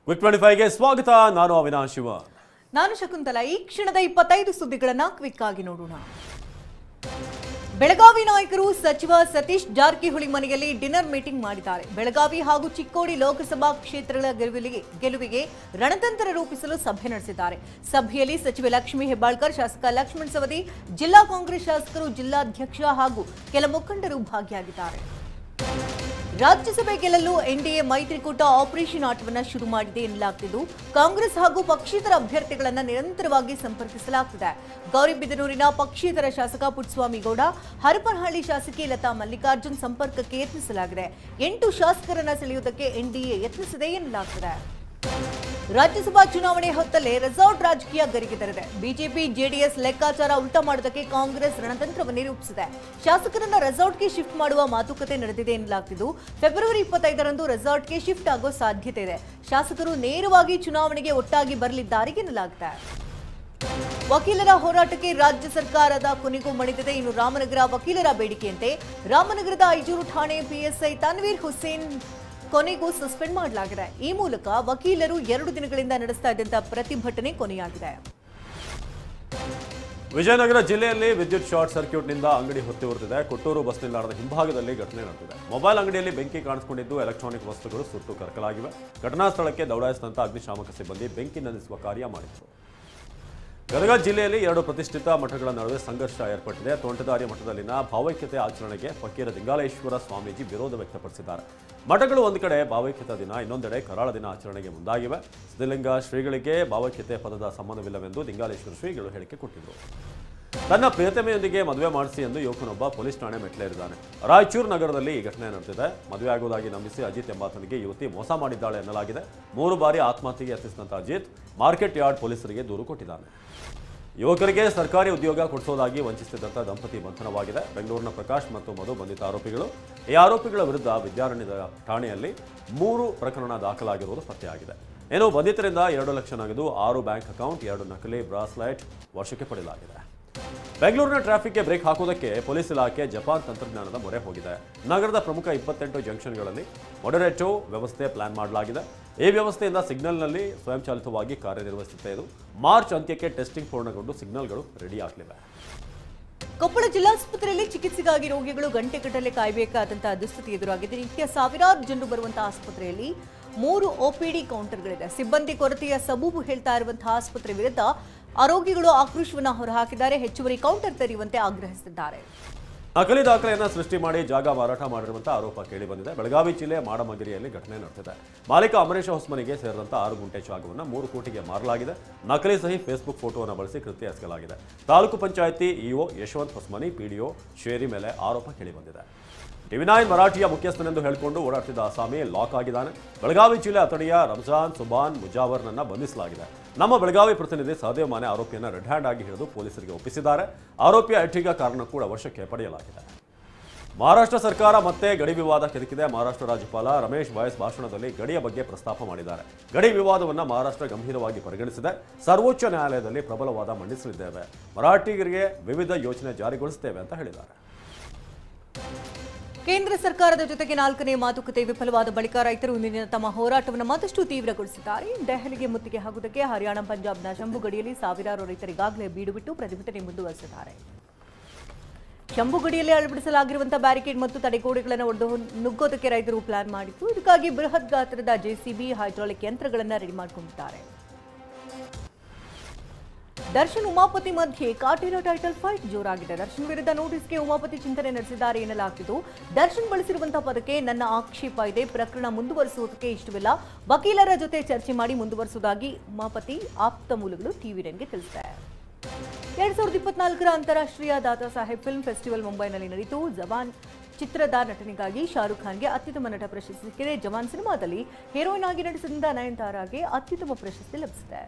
Quick 25 ಗೆ ಸ್ವಾಗತ. ನಾನು ಅವಿನಾಶ್ ಶಿವ. ನಾನು ಶಕುಂತಲಾ. ಈ ಕ್ಷಣದ 25 ಸುದ್ದಿಗಳನ್ನ ಕ್ವಿಕ್ ಆಗಿ ನೋಡೋಣ. ಬೆಳಗಾವಿ ನಾಯಕರು ಸಚಿವ ಸತೀಶ್ ಜಾರಕಿಹೊಳಿ ಮನೆಯಲ್ಲಿ ಡಿನ್ನರ್ ಮೀಟಿಂಗ್ ಮಾಡಿದ್ದಾರೆ. ಬೆಳಗಾವಿ ಹಾಗೂ ಚಿಕ್ಕೋಡಿ ಲೋಕಸಭಾ ಕ್ಷೇತ್ರಗಳ ಗೆಲುವಿಗೆ ರಣತಂತ್ರ ರೂಪಿಸಲು ಸಭೆ ನಡೆಸಿದ್ದಾರೆ. ಸಭೆಯಲ್ಲಿ ಸಚಿವೆ ಲಕ್ಷ್ಮೀ ಹೆಬ್ಬಾಳ್ಕರ್, ಶಾಸಕ ಲಕ್ಷ್ಮಣ್ ಸವದಿ, ಜಿಲ್ಲಾ ಕಾಂಗ್ರೆಸ್ ಶಾಸಕರು, ಜಿಲ್ಲಾಧ್ಯಕ್ಷ ಹಾಗೂ ಕೆಲ ಮುಖಂಡರು ಭಾಗಿಯಾಗಿದ್ದಾರೆ. ರಾಜ್ಯಸಭೆ ಗೆಲ್ಲಲು ಎನ್ಡಿಎ ಮೈತ್ರಿಕೂಟ ಆಪರೇಷನ್ ಆಟವನ್ನು ಶುರು ಮಾಡಿದೆ ಎನ್ನಲಾಗುತ್ತಿದ್ದು, ಕಾಂಗ್ರೆಸ್ ಹಾಗೂ ಪಕ್ಷೇತರ ಅಭ್ಯರ್ಥಿಗಳನ್ನು ನಿರಂತರವಾಗಿ ಸಂಪರ್ಕಿಸಲಾಗುತ್ತಿದೆ. ಗೌರಿಬಿದನೂರಿನ ಪಕ್ಷೇತರ ಶಾಸಕ ಪುಟ್ಟಸ್ವಾಮಿ ಗೌಡ, ಹರಪನಹಳ್ಳಿ ಶಾಸಕಿ ಲತಾ ಮಲ್ಲಿಕಾರ್ಜುನ್ ಸಂಪರ್ಕಕ್ಕೆ ಯತ್ನಿಸಲಾಗಿದೆ. 8 ಶಾಸಕರನ್ನು ಸೆಳೆಯುವುದಕ್ಕೆ ಎನ್ಡಿಎ ಯತ್ನಿಸಿದೆ ಎನ್ನಲಾಗುತ್ತಿದೆ. ರಾಜ್ಯಸಭಾ ಚುನಾವಣೆ ಹೊತ್ತಲ್ಲೇ ರೆಸಾರ್ಟ್ ರಾಜಕೀಯ ಗರಿಗೆದರಿದೆ. ಬಿಜೆಪಿ ಜೆಡಿಎಸ್ ಲೆಕ್ಕಾಚಾರ ಉಲ್ಟಾ ಮಾಡೋದಕ್ಕೆ ಕಾಂಗ್ರೆಸ್ ರಣತಂತ್ರವನ್ನೇ ರೂಪಿಸಿದೆ. ಶಾಸಕರನ್ನ ರೆಸಾರ್ಟ್ಗೆ ಶಿಫ್ಟ್ ಮಾಡುವ ಮಾತುಕತೆ ನಡೆದಿದೆ ಎನ್ನಲಾಗುತ್ತಿದ್ದು, ಫೆಬ್ರವರಿ 25ರಂದು ರೆಸಾರ್ಟ್ಗೆ ಶಿಫ್ಟ್ ಆಗೋ ಸಾಧ್ಯತೆ ಇದೆ. ಶಾಸಕರು ನೇರವಾಗಿ ಚುನಾವಣೆಗೆ ಒಟ್ಟಾಗಿ ಬರಲಿದ್ದಾರೆ ಎನ್ನಲಾಗಿದೆ. ವಕೀಲರ ಹೋರಾಟಕ್ಕೆ ರಾಜ್ಯ ಸರ್ಕಾರದ ಕೊನೆಗೂ ಮಣಿದಿದೆ. ಇನ್ನು ರಾಮನಗರ ವಕೀಲರ ಬೇಡಿಕೆಯಂತೆ ರಾಮನಗರದ ಐಜೂರು ಠಾಣೆ ಪಿಎಸ್ಐ ತನ್ವೀರ್ ಹುಸೇನ್ ಕೊನೆಗೂ ಸಸ್ಪೆಂಡ್ ಮಾಡಲಾಗಿದೆ. ಈ ಮೂಲಕ ವಕೀಲರು 2 ದಿನಗಳಿಂದ ನಡೆಸ್ತಾ ಇದ್ದಂತಹ ಪ್ರತಿಭಟನೆ ಕೊನೆಯಾಗಿದೆ. ವಿಜಯನಗರ ಜಿಲ್ಲೆಯಲ್ಲಿ ವಿದ್ಯುತ್ ಶಾರ್ಟ್ ಸರ್ಕ್ಯೂಟ್ನಿಂದ ಅಂಗಡಿ ಹೊತ್ತಿ ಉರಿದಿದೆ. ಕೊಟ್ಟೂರು ಬಸ್ ನಿಲ್ದಾಣದ ಹಿಂಭಾಗದಲ್ಲಿ ಘಟನೆ ನಡೆದಿದೆ. ಮೊಬೈಲ್ ಅಂಗಡಿಯಲ್ಲಿ ಬೆಂಕಿ ಕಾಣಿಸಿಕೊಂಡಿದ್ದು, ಎಲೆಕ್ಟ್ರಾನಿಕ್ ವಸ್ತುಗಳು ಸುಟ್ಟು ಕರಕಲಾಗಿವೆ. ಘಟನಾ ಸ್ಥಳಕ್ಕೆ ದೌಡಾಯಿಸಿದಂತ ಅಗ್ನಿಶಾಮಕ ಸಿಬ್ಬಂದಿ ಬೆಂಕಿ ನಂದಿಸುವ ಕಾರ್ಯ ಮಾಡಿದರು. ಗದಗ ಜಿಲ್ಲೆಯಲ್ಲಿ 2 ಪ್ರತಿಷ್ಠಿತ ಮಠಗಳ ನಡುವೆ ಸಂಘರ್ಷ ಏರ್ಪಟ್ಟಿದೆ. ತೋಂಟದಾರ್ಯ ಮಠದಲ್ಲಿನ ಭಾವೈಕ್ಯತೆ ಆಚರಣೆಗೆ ಫಕೀರ ದಿಂಗಾಲೇಶ್ವರ ಸ್ವಾಮೀಜಿ ವಿರೋಧ ವ್ಯಕ್ತಪಡಿಸಿದ್ದಾರೆ. ಮಠಗಳು ಒಂದು ಕಡೆ ಭಾವೈಕ್ಯತಾ ದಿನ, ಇನ್ನೊಂದೆಡೆ ಕರಾಳ ದಿನ ಆಚರಣೆಗೆ ಮುಂದಾಗಿವೆ. ಸಿದ್ಧಲಿಂಗ ಶ್ರೀಗಳಿಗೆ ಭಾವೈಕ್ಯತೆ ಪದದ ಸಂಬಂಧವಿಲ್ಲವೆಂದು ದಿಂಗಾಲೇಶ್ವರ ಶ್ರೀಗಳು ಹೇಳಿಕೆ ಕೊಟ್ಟಿದ್ದರು. ತನ್ನ ಪ್ರಿಯತಮೆಯೊಂದಿಗೆ ಮದುವೆ ಮಾಡಿಸಿ ಎಂದು ಯುವಕನೊಬ್ಬ ಪೊಲೀಸ್ ಠಾಣೆ ಮೆಟ್ಲೇರಿದ್ದಾನೆ. ರಾಯಚೂರು ನಗರದಲ್ಲಿ ಈ ಘಟನೆ ನಡೆದಿದೆ. ಮದುವೆ ಆಗುವುದಾಗಿ ನಂಬಿಸಿ ಅಜಿತ್ ಎಂಬಾತನಿಗೆ ಯುವತಿ ಮೋಸ ಮಾಡಿದ್ದಾಳೆ ಎನ್ನಲಾಗಿದೆ. 3 ಬಾರಿ ಆತ್ಮಹತ್ಯೆಗೆ ಯತ್ನಿಸಿದಂತ ಅಜಿತ್ ಮಾರ್ಕೆಟ್ ಯಾರ್ಡ್ ಪೊಲೀಸರಿಗೆ ದೂರು ಕೊಟ್ಟಿದ್ದಾನೆ. ಯುವಕರಿಗೆ ಸರ್ಕಾರಿ ಉದ್ಯೋಗ ಕೊಡಿಸೋದಾಗಿ ವಂಚಿಸುತ್ತಿದ್ದಂಥ ದಂಪತಿ ಬಂಧನವಾಗಿದೆ. ಬೆಂಗಳೂರಿನ ಪ್ರಕಾಶ್ ಮತ್ತು ಮಧು ಬಂಧಿತ ಆರೋಪಿಗಳು. ಈ ಆರೋಪಿಗಳ ವಿರುದ್ಧ ವಿದ್ಯಾರಣ್ಯದ ಠಾಣೆಯಲ್ಲಿ 3 ಪ್ರಕರಣ ದಾಖಲಾಗಿರುವುದು ಪತ್ತೆಯಾಗಿದೆ. ಇನ್ನು ಬಂಧಿತರಿಂದ 2 ಲಕ್ಷ ನಗದು, 6 ಬ್ಯಾಂಕ್ ಅಕೌಂಟ್, 2 ನಕಲಿ ಬ್ರಾಸ್ಲೈಟ್ ವಶಕ್ಕೆ ಪಡೆಯಲಾಗಿದೆ. ಬೆಂಗಳೂರಿನ ಟ್ರಾಫಿಕ್ಗೆ ಬ್ರೇಕ್ ಹಾಕುವುದಕ್ಕೆ ಪೊಲೀಸ್ ಇಲಾಖೆ ಜಪಾನ್ ತಂತ್ರಜ್ಞಾನದ ಮೊರೆ ಹೋಗಿದೆ. ನಗರದ ಪ್ರಮುಖ 28 ಜಂಕ್ಷನ್ಗಳಲ್ಲಿ ಮೊಡರೇಟೋ ವ್ಯವಸ್ಥೆ ಪ್ಲಾನ್ ಮಾಡಲಾಗಿದೆ. ಈ ವ್ಯವಸ್ಥೆಯಿಂದ ಸಿಗ್ನಲ್ನಲ್ಲಿ ಸ್ವಯಂಚಾಲಿತವಾಗಿ ಕಾರ್ಯನಿರ್ವಹಿಸುತ್ತೆ. ಇದು ಮಾರ್ಚ್ ಅಂತ್ಯಕ್ಕೆ ಟೆಸ್ಟಿಂಗ್ ಪೂರ್ಣಗೊಂಡು ಸಿಗ್ನಲ್ಗಳು ರೆಡಿ ಆಗಲಿವೆ. ಕೊಪ್ಪಳ ಜಿಲ್ಲಾಸ್ಪತ್ರೆಯಲ್ಲಿ ಚಿಕಿತ್ಸೆಗಾಗಿ ರೋಗಿಗಳು ಗಂಟೆಗಟ್ಟಲೆ ಕಾಯಬೇಕಾದಂತಹ ದುಸ್ಥಿತಿ ಎದುರಾಗಿದೆ. ನಿತ್ಯ ಸಾವಿರಾರು ಜನರು ಬರುವಂತಹ ಆಸ್ಪತ್ರೆಯಲ್ಲಿ 3 OPD ಕೌಂಟರ್ಗಳಿದೆ. ಸಿಬ್ಬಂದಿ ಕೊರತೆಯ ಸಬೂಬು ಹೇಳ್ತಾ ಇರುವಂತಹ ಆಸ್ಪತ್ರೆ ವಿರುದ್ಧ ಆರೋಗ್ಯಗಳು ಆಕ್ರೋಶವನ್ನು ಹೊರಹಾಕಿದ್ದಾರೆ. ಹೆಚ್ಚುವರಿ ಕೌಂಟರ್ ತೆರೆಯುವಂತೆ ಆಗ್ರಹಿಸಿದ್ದಾರೆ. ನಕಲಿ ದಾಖಲೆಯನ್ನು ಸೃಷ್ಟಿ ಮಾಡಿ ಜಾಗ ಮಾರಾಟ ಮಾಡಿರುವಂತಹ ಆರೋಪ ಕೇಳಿಬಂದಿದೆ. ಬೆಳಗಾವಿ ಜಿಲ್ಲೆ ಮಾಡಮಗಿರಿಯಲ್ಲಿ ಘಟನೆ ನಡೆದಿದೆ. ಮಾಲೀಕ ಅಮರೇಶ ಹೊಸ್ಮನಿಗೆ ಸೇರಿದಂತಹ 6 ಗುಂಟೆ ಜಾಗವನ್ನು 3 ಕೋಟಿಗೆ ಮಾರಲಾಗಿದೆ. ನಕಲಿ ಸಹಿ ಫೇಸ್ಬುಕ್ ಫೋಟೋವನ್ನು ಬಳಸಿ ಕೃತ್ಯ ಎಸಗಲಾಗಿದೆ. ತಾಲೂಕು ಪಂಚಾಯಿತಿ ಇಒ ಯಶವಂತ್ ಹೊಸ್ಮನಿ, ಪಿಡಿಒ ಶೇರಿ ಮೇಲೆ ಆರೋಪ ಕೇಳಿಬಂದಿದೆ. TV9 ಮರಾಠಿಯ ಮುಖ್ಯಸ್ಥನೆಂದು ಹೇಳಿಕೊಂಡು ಓಡಾಡ್ತಿದ್ದ ಅಸಾಮಿ ಲಾಕ್ ಆಗಿದ್ದಾನೆ. ಬೆಳಗಾವಿ ಜಿಲ್ಲೆ ಅಥಣಿಯ ರಂಜಾನ್ ಸುಬಾನ್ ಮುಜಾವರ್ನನ್ನ ಬಂಧಿಸಲಾಗಿದೆ. ನಮ್ಮ ಬೆಳಗಾವಿ ಪ್ರತಿನಿಧಿ ಸಹದೇವ್ ಮಾನೆ ಆರೋಪಿಯನ್ನು ರೆಡ್ ಹ್ಯಾಂಡ್ ಆಗಿ ಹಿಡಿದು ಪೊಲೀಸರಿಗೆ ಒಪ್ಪಿಸಿದ್ದಾರೆ. ಆರೋಪಿಯ ಐಟಿಗ ಕಾರಣ ಕೂಡ ವಶಕ್ಕೆ ಪಡೆಯಲಾಗಿದೆ. ಮಹಾರಾಷ್ಟ್ರ ಸರ್ಕಾರ ಮತ್ತೆ ಗಡಿ ವಿವಾದ ಕೆದಕಿದೆ. ಮಹಾರಾಷ್ಟ್ರ ರಾಜ್ಯಪಾಲ ರಮೇಶ್ ಬೈಸ್ ಭಾಷಣದಲ್ಲಿ ಗಡಿಯ ಬಗ್ಗೆ ಪ್ರಸ್ತಾಪ ಮಾಡಿದ್ದಾರೆ. ಗಡಿ ವಿವಾದವನ್ನು ಮಹಾರಾಷ್ಟ್ರ ಗಂಭೀರವಾಗಿ ಪರಿಗಣಿಸಿದೆ. ಸರ್ವೋಚ್ಚ ನ್ಯಾಯಾಲಯದಲ್ಲಿ ಪ್ರಬಲ ವಾದ ಮಂಡಿಸಲಿದ್ದೇವೆ. ಮರಾಠಿಗರಿಗೆ ವಿವಿಧ ಯೋಜನೆ ಜಾರಿಗೊಳಿಸುತ್ತೇವೆ ಅಂತ ಹೇಳಿದ್ದಾರೆ. ಕೇಂದ್ರ ಸರ್ಕಾರದ ಜೊತೆಗೆ 4ನೇ ಮಾತುಕತೆ ವಿಫಲವಾದ ಬಳಿಕ ರೈತರು ಇಂದಿನ ತಮ್ಮ ಹೋರಾಟವನ್ನು ಮತ್ತಷ್ಟು ತೀವ್ರಗೊಳಿಸಿದ್ದಾರೆ. ದೆಹಲಿಗೆ ಮುತ್ತಿಗೆ ಹಾಕುವುದಕ್ಕೆ ಹರಿಯಾಣ, ಪಂಜಾಬ್ನ ಶಂಭು ಗಡಿಯಲ್ಲಿ ಸಾವಿರಾರು ರೈತರಿಗಾಗಲೇ ಬೀಡು ಬಿಟ್ಟು ಪ್ರತಿಭಟನೆ ಮುಂದುವರೆಸಿದ್ದಾರೆ. ಶಂಭು ಗಡಿಯಲ್ಲಿ ಅಳವಡಿಸಲಾಗಿರುವಂತಹ ಬ್ಯಾರಿಕೇಡ್ ಮತ್ತು ತಡೆಗೋಡೆಗಳನ್ನು ಒಡೆದು ನುಗ್ಗೋದಕ್ಕೆ ರೈತರು ಪ್ಲಾನ್ ಮಾಡಿದ್ದು. ಇದಕ್ಕಾಗಿ ಬೃಹತ್ ಗಾತ್ರದ JCB, ಹೈಡ್ರಾಲಿಕ್ ಯಂತ್ರಗಳನ್ನು ರೆಡಿ ಮಾಡಿಕೊಂಡಿದ್ದಾರೆ. ದರ್ಶನ್ ಉಮಾಪತಿ ಮಧ್ಯೆ ಕಾಟೇರ ಟೈಟಲ್ ಫೈಟ್ ಜೋರಾಗಿದೆ. ದರ್ಶನ್ ವಿರುದ್ಧ ನೋಟಿಸ್ಗೆ ಉಮಾಪತಿ ಚಿಂತನೆ ನಡೆಸಿದ್ದಾರೆ ಎನ್ನಲಾಗ್ತಿದ್ದು, ದರ್ಶನ್ ಬಳಸಿರುವಂತಹ ಪದಕ್ಕೆ ನನ್ನ ಆಕ್ಷೇಪ ಇದೆ. ಪ್ರಕರಣ ಮುಂದುವರಿಸುವುದಕ್ಕೆ ಇಷ್ಟವಿಲ್ಲ. ವಕೀಲರ ಜೊತೆ ಚರ್ಚೆ ಮಾಡಿ ಮುಂದುವರಿಸುವುದಾಗಿ ಉಮಾಪತಿ ಆಪ್ತ ಮೂಲಗಳು TV9ಗೆ ತಿಳಿಸಿದ್ದಾರೆ. 2024ರ ಅಂತಾರಾಷ್ಟ್ರೀಯ ದಾದಾ ಸಾಹೇಬ್ ಫಿಲ್ಮ್ ಫೆಸ್ಟಿವಲ್ ಮುಂಬೈನಲ್ಲಿ ನಡೆಯಿತು. ಜವಾನ್ ಚಿತ್ರದ ನಟನೆಗಾಗಿ ಶಾರುಖ್ ಖಾನ್ಗೆ ಅತ್ಯುತ್ತಮ ನಟ ಪ್ರಶಸ್ತಿ ಸಿಕ್ಕಿದೆ. ಜವಾನ್ ಸಿನಿಮಾದಲ್ಲಿ ಹೀರೋಯಿನ್ ಆಗಿ ನಟಿಸಿದ ನಯನತಾರಾಗೆ ಅತ್ಯುತ್ತಮ ಪ್ರಶಸ್ತಿ ಲಭಿಸಿದೆ.